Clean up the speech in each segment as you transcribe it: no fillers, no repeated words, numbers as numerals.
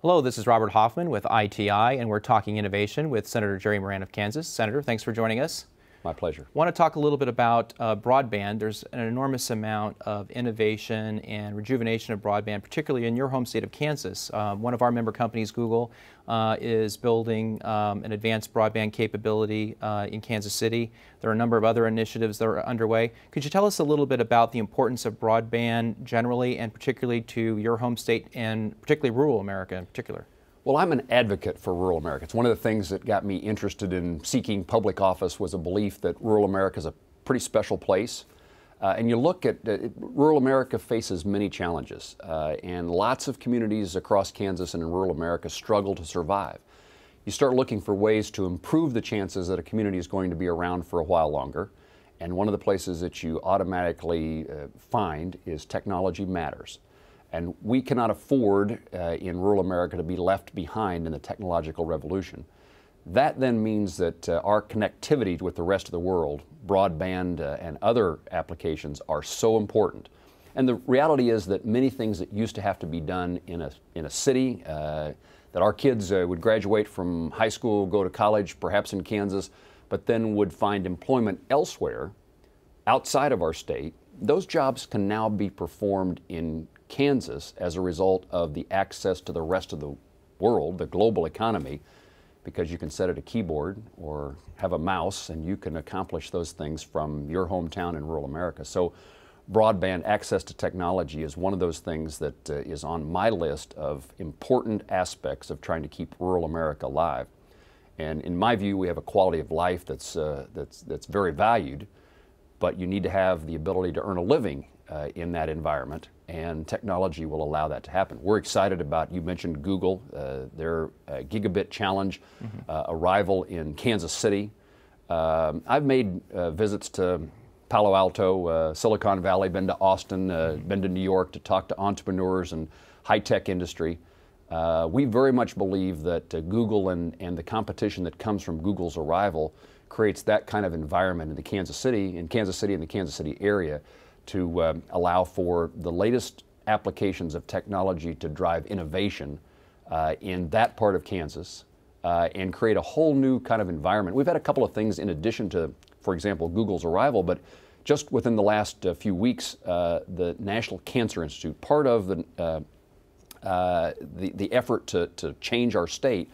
Hello, this is Robert Hoffman with ITI, and we're talking innovation with Senator Jerry Moran of Kansas. Senator, thanks for joining us. My pleasure. I want to talk a little bit about broadband. There's an enormous amount of innovation and rejuvenation of broadband, particularly in your home state of Kansas. One of our member companies, Google, is building an advanced broadband capability in Kansas City. There are a number of other initiatives that are underway. Could you tell us a little bit about the importance of broadband generally and particularly to your home state and particularly rural America in particular? Well, I'm an advocate for rural America. It's one of the things that got me interested in seeking public office was a belief that rural America is a pretty special place. And you look at rural America faces many challenges, and lots of communities across Kansas and in rural America struggle to survive. You start looking for ways to improve the chances that a community is going to be around for a while longer. And one of the places that you automatically find is technology matters. And we cannot afford in rural America to be left behind in the technological revolution. That then means that our connectivity with the rest of the world, broadband and other applications, are so important. And the reality is that many things that used to have to be done in a city, that our kids would graduate from high school, go to college, perhaps in Kansas, but then would find employment elsewhere outside of our state, those jobs can now be performed in Kansas as a result of the access to the rest of the world, the global economy, because you can set at a keyboard or have a mouse and you can accomplish those things from your hometown in rural America. So broadband access to technology is one of those things that is on my list of important aspects of trying to keep rural America alive. And in my view, we have a quality of life that's very valued, but you need to have the ability to earn a living in that environment, and technology will allow that to happen. We're excited about, you mentioned Google, their gigabit challenge arrival in Kansas City. I've made visits to Palo Alto, Silicon Valley, been to Austin, been to New York to talk to entrepreneurs and high-tech industry. We very much believe that Google and the competition that comes from Google's arrival creates that kind of environment in Kansas City and the Kansas City area to allow for the latest applications of technology to drive innovation in that part of Kansas and create a whole new kind of environment. We've had a couple of things in addition to, for example, Google's arrival, but just within the last few weeks, the National Cancer Institute, part of the effort to change our state,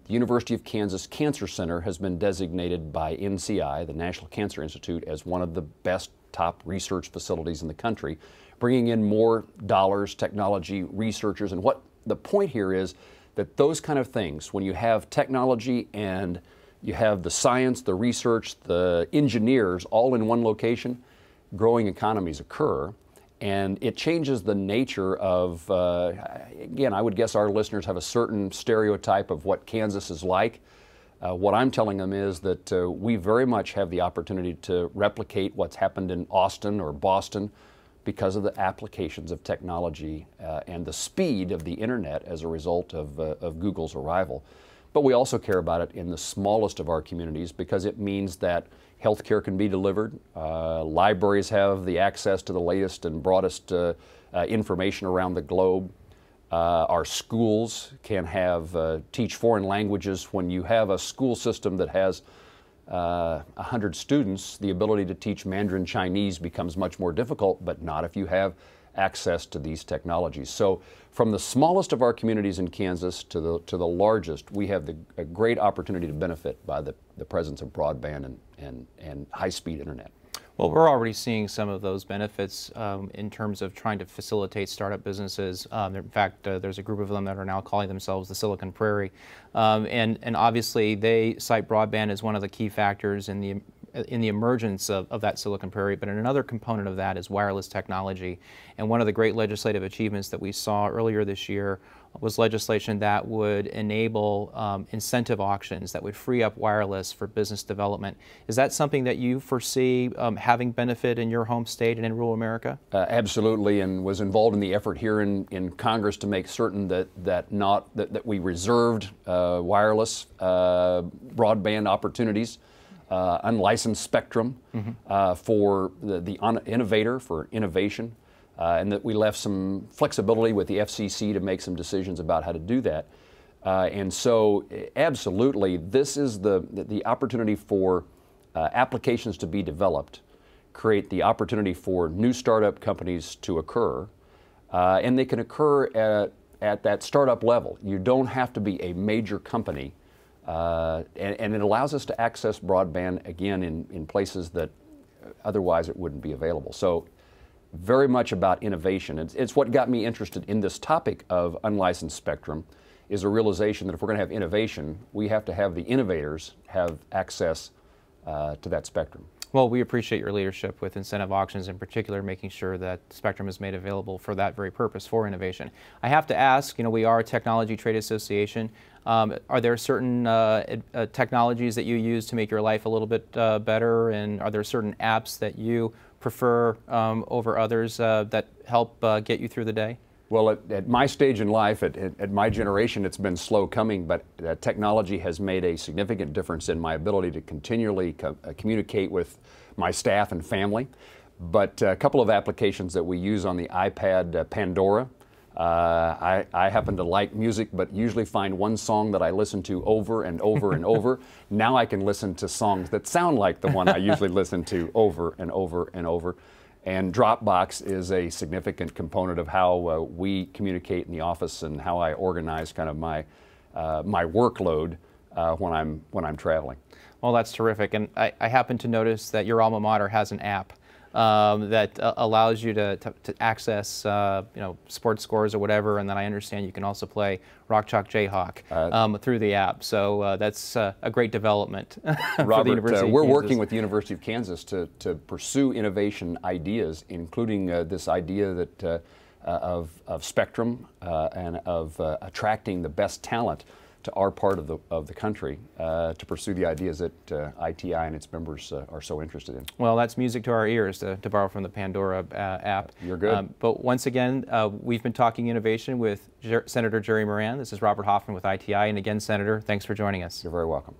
the University of Kansas Cancer Center has been designated by NCI, the National Cancer Institute, as one of the best top research facilities in the country, bringing in more dollars, technology, researchers. And what the point here is that those kind of things, when you have technology and you have the science, the research, the engineers all in one location, growing economies occur. And it changes the nature of, again, I would guess our listeners have a certain stereotype of what Kansas is like. What I'm telling them is that we very much have the opportunity to replicate what's happened in Austin or Boston because of the applications of technology and the speed of the internet as a result of Google's arrival. But we also care about it in the smallest of our communities because it means that healthcare can be delivered, libraries have the access to the latest and broadest information around the globe. Our schools can teach foreign languages. When you have a school system that has 100 students, the ability to teach Mandarin Chinese becomes much more difficult, but not if you have access to these technologies. So from the smallest of our communities in Kansas to the largest, we have a great opportunity to benefit by the presence of broadband and high-speed internet. Well, we're already seeing some of those benefits in terms of trying to facilitate startup businesses. In fact, there's a group of them that are now calling themselves the Silicon Prairie. And obviously, they cite broadband as one of the key factors in the emergence of that Silicon Prairie. But another component of that is wireless technology. And one of the great legislative achievements that we saw earlier this year was legislation that would enable incentive auctions that would free up wireless for business development. Is that something that you foresee having benefit in your home state and in rural America? Absolutely, and was involved in the effort here in Congress to make certain that we reserved wireless broadband opportunities, unlicensed spectrum for the innovator, for innovation. and that we left some flexibility with the FCC to make some decisions about how to do that. And so, absolutely, this is the opportunity for applications to be developed, create the opportunity for new startup companies to occur, and they can occur at that startup level. You don't have to be a major company, and it allows us to access broadband again in places that otherwise it wouldn't be available. So very much about innovation. It's what got me interested in this topic of unlicensed spectrum, is a realization that if we're going to have innovation, we have to have the innovators have access to that spectrum. Well, we appreciate your leadership with incentive auctions, in particular making sure that spectrum is made available for that very purpose, for innovation. I have to ask, you know, we are a technology trade association. Are there certain technologies that you use to make your life a little bit better, and are there certain apps that you prefer over others that help get you through the day? Well, at my stage in life, at my generation, it's been slow coming, but technology has made a significant difference in my ability to continually communicate with my staff and family. But a couple of applications that we use on the iPad, Pandora. I happen to like music, but usually find one song that I listen to over and over and over. Now I can listen to songs that sound like the one I usually listen to over and over and over. And Dropbox is a significant component of how we communicate in the office and how I organize kind of my workload when I'm traveling. Well, that's terrific. And I happen to notice that your alma mater has an app that allows you to access you know, sports scores or whatever, and then I understand you can also play Rock Chalk Jayhawk through the app. So that's a great development for Robert, the University of we're Kansas. working with the University of Kansas to pursue innovation ideas, including this idea that of spectrum and of attracting the best talent to our part of the country to pursue the ideas that ITI and its members are so interested in. Well, that's music to our ears, to borrow from the Pandora app. You're good. But once again, we've been talking innovation with Senator Jerry Moran. This is Robert Hoffman with ITI. And again, Senator, thanks for joining us. You're very welcome.